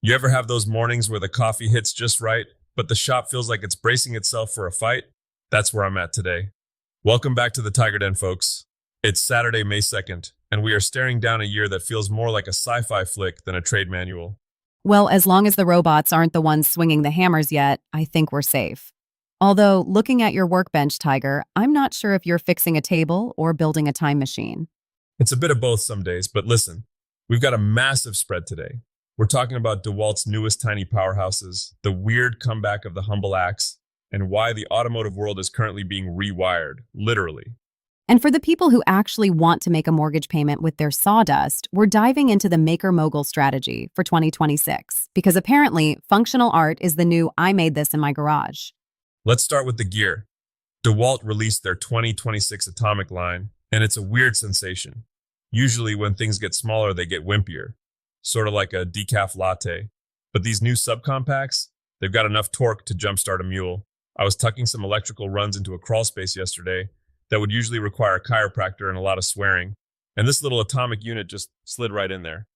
You ever have those mornings where the coffee hits just right, but the shop feels like it's bracing itself for a fight? That's where I'm at today. Welcome back to the TigerDen, folks. It's Saturday, May 2nd, and we are staring down a year that feels more like a sci-fi flick than a trade manual. Well, as long as the robots aren't the ones swinging the hammers yet, I think we're safe. Although, looking at your workbench, Tiger, I'm not sure if you're fixing a table or building a time machine. It's a bit of both some days, but listen, we've got a massive spread today. We're talking about DeWalt's newest tiny powerhouses, the weird comeback of the humble axe, and why the automotive world is currently being rewired, literally. And for the people who actually want to make a mortgage payment with their sawdust, we're diving into the maker mogul strategy for 2026, because apparently functional art is the new I made this in my garage. Let's start with the gear. DeWalt released their 2026 Atomic line, and it's a weird sensation. Usually when things get smaller, they get wimpier, sort of like a decaf latte. But these new subcompacts, they've got enough torque to jumpstart a mule. I was tucking some electrical runs into a crawl space yesterday that would usually require a chiropractor and a lot of swearing. And this little atomic unit just slid right in there.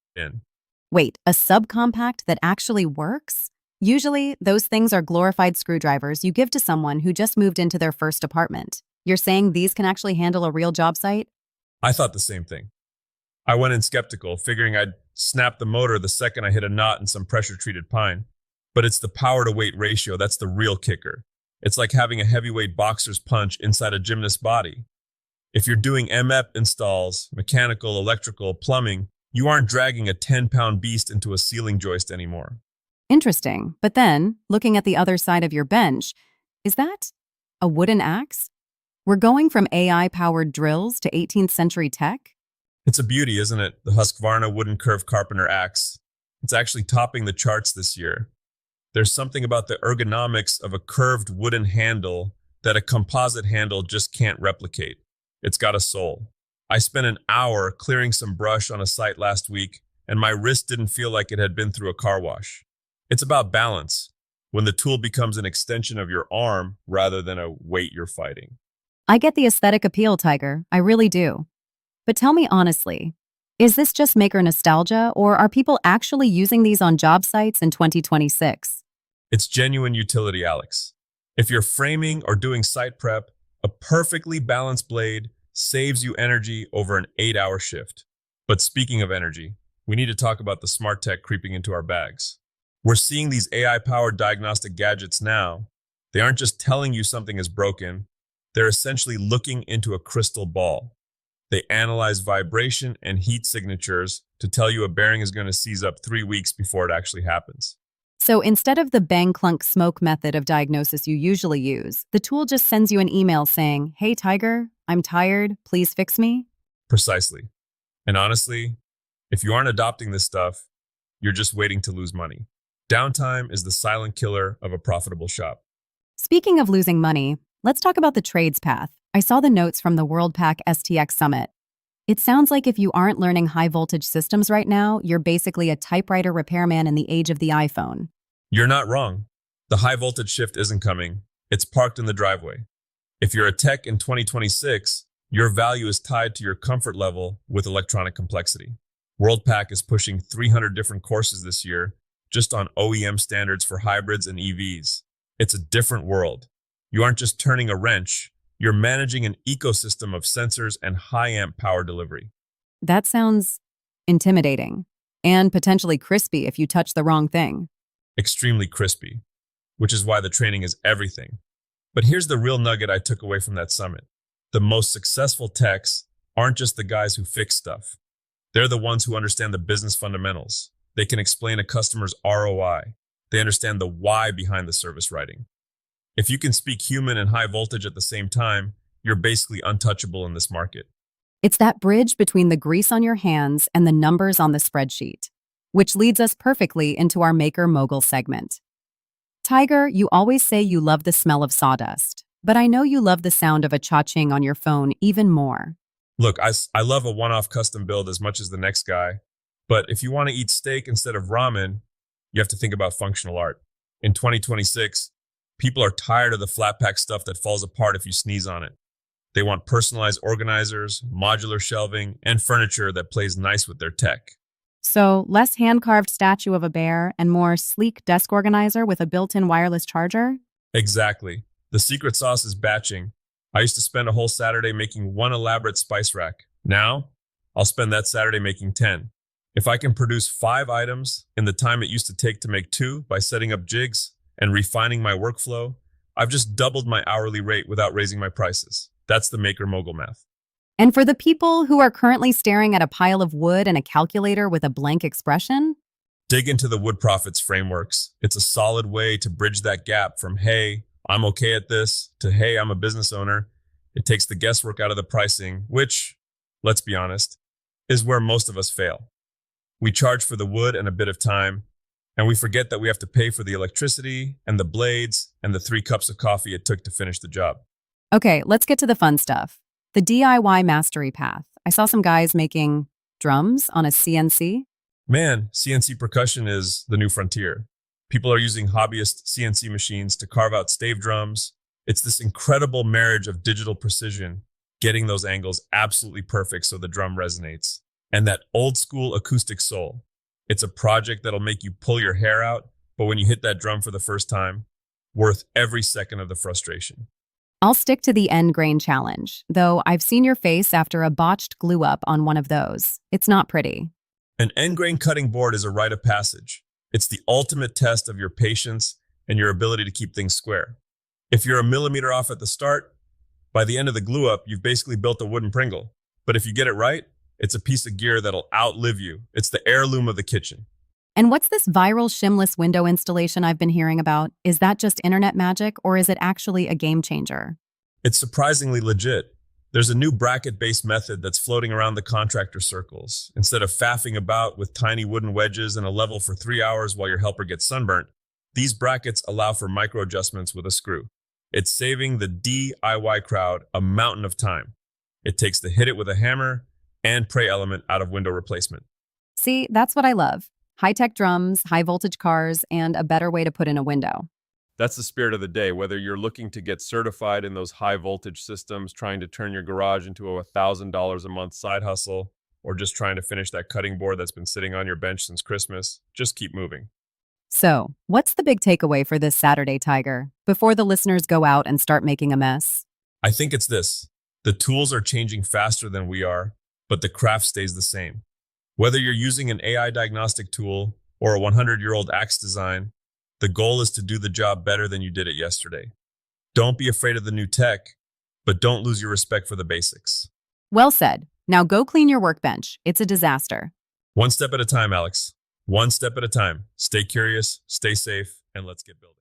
Wait, a subcompact that actually works? Usually, those things are glorified screwdrivers you give to someone who just moved into their first apartment. You're saying these can actually handle a real job site? I thought the same thing. I went in skeptical, figuring I'd snap the motor the second I hit a knot in some pressure-treated pine. But it's the power-to-weight ratio that's the real kicker. It's like having a heavyweight boxer's punch inside a gymnast's body. If you're doing MEP installs, mechanical, electrical, plumbing, you aren't dragging a 10-pound beast into a ceiling joist anymore. Interesting. But then, looking at the other side of your bench, is that a wooden axe? We're going from AI-powered drills to 18th century tech? It's a beauty, isn't it? The Husqvarna wooden curved carpenter axe. It's actually topping the charts this year. There's something about the ergonomics of a curved wooden handle that a composite handle just can't replicate. It's got a soul. I spent an hour clearing some brush on a site last week, and my wrist didn't feel like it had been through a car wash. It's about balance, when the tool becomes an extension of your arm rather than a weight you're fighting. I get the aesthetic appeal, Tiger. I really do. But tell me honestly, is this just maker nostalgia, or are people actually using these on job sites in 2026? It's genuine utility, Alex. If you're framing or doing site prep, a perfectly balanced blade saves you energy over an 8-hour shift. But speaking of energy, we need to talk about the smart tech creeping into our bags. We're seeing these AI-powered diagnostic gadgets now. They aren't just telling you something is broken. They're essentially looking into a crystal ball. They analyze vibration and heat signatures to tell you a bearing is going to seize up 3 weeks before it actually happens. So instead of the bang clunk smoke method of diagnosis you usually use, the tool just sends you an email saying, "Hey Tiger, I'm tired, please fix me." Precisely. And honestly, if you aren't adopting this stuff, you're just waiting to lose money. Downtime is the silent killer of a profitable shop. Speaking of losing money, let's talk about the trades path. I saw the notes from the WorldPack STX Summit. It sounds like if you aren't learning high-voltage systems right now, you're basically a typewriter repairman in the age of the iPhone. You're not wrong. The high voltage shift isn't coming. It's parked in the driveway. If you're a tech in 2026, your value is tied to your comfort level with electronic complexity. WorldPack is pushing 300 different courses this year just on OEM standards for hybrids and EVs. It's a different world. You aren't just turning a wrench, you're managing an ecosystem of sensors and high-amp power delivery. That sounds intimidating and potentially crispy if you touch the wrong thing. Extremely crispy, which is why the training is everything. But here's the real nugget I took away from that summit. The most successful techs aren't just the guys who fix stuff. They're the ones who understand the business fundamentals. They can explain a customer's ROI. They understand the why behind the service writing. If you can speak human and high voltage at the same time, you're basically untouchable in this market. It's that bridge between the grease on your hands and the numbers on the spreadsheet, which leads us perfectly into our Maker Mogul segment. Tiger, you always say you love the smell of sawdust, but I know you love the sound of a cha-ching on your phone even more. Look, I love a one-off custom build as much as the next guy, but if you want to eat steak instead of ramen, you have to think about functional art. In 2026, people are tired of the flat pack stuff that falls apart if you sneeze on it. They want personalized organizers, modular shelving, and furniture that plays nice with their tech. So, less hand carved statue of a bear and more sleek desk organizer with a built in wireless charger? Exactly. The secret sauce is batching. I used to spend a whole Saturday making one elaborate spice rack. Now, I'll spend that Saturday making 10. If I can produce 5 items in the time it used to take to make 2 by setting up jigs and refining my workflow, I've just doubled my hourly rate without raising my prices. That's the maker mogul math. And for the people who are currently staring at a pile of wood and a calculator with a blank expression? Dig into the Wood Profits frameworks. It's a solid way to bridge that gap from, hey, I'm okay at this, to, hey, I'm a business owner. It takes the guesswork out of the pricing, which, let's be honest, is where most of us fail. We charge for the wood and a bit of time, and we forget that we have to pay for the electricity and the blades and the 3 cups of coffee it took to finish the job. Okay, let's get to the fun stuff. The DIY mastery path. I saw some guys making drums on a CNC. Man, CNC percussion is the new frontier. People are using hobbyist CNC machines to carve out stave drums. It's this incredible marriage of digital precision, getting those angles absolutely perfect so the drum resonates, and that old school acoustic soul. It's a project that'll make you pull your hair out, but when you hit that drum for the first time, worth every second of the frustration. I'll stick to the end grain challenge, though I've seen your face after a botched glue up on one of those. It's not pretty. An end grain cutting board is a rite of passage. It's the ultimate test of your patience and your ability to keep things square. If you're a millimeter off at the start, by the end of the glue up, you've basically built a wooden Pringle. But if you get it right, it's a piece of gear that'll outlive you. It's the heirloom of the kitchen. And what's this viral shimless window installation I've been hearing about? Is that just internet magic, or is it actually a game changer? It's surprisingly legit. There's a new bracket-based method that's floating around the contractor circles. Instead of faffing about with tiny wooden wedges and a level for 3 hours while your helper gets sunburnt, these brackets allow for micro adjustments with a screw. It's saving the DIY crowd a mountain of time. It takes the hit it with a hammer and pray element out of window replacement. See, that's what I love. High-tech drums, high-voltage cars, and a better way to put in a window. That's the spirit of the day, whether you're looking to get certified in those high voltage systems, trying to turn your garage into a $1,000 a month side hustle, or just trying to finish that cutting board that's been sitting on your bench since Christmas. Just keep moving. So, what's the big takeaway for this Saturday, Tiger, before the listeners go out and start making a mess? I think it's this. The tools are changing faster than we are, but the craft stays the same. Whether you're using an AI diagnostic tool or a 100-year-old axe design, the goal is to do the job better than you did it yesterday. Don't be afraid of the new tech, but don't lose your respect for the basics. Well said. Now go clean your workbench. It's a disaster. One step at a time, Alex. One step at a time. Stay curious, stay safe, and let's get building.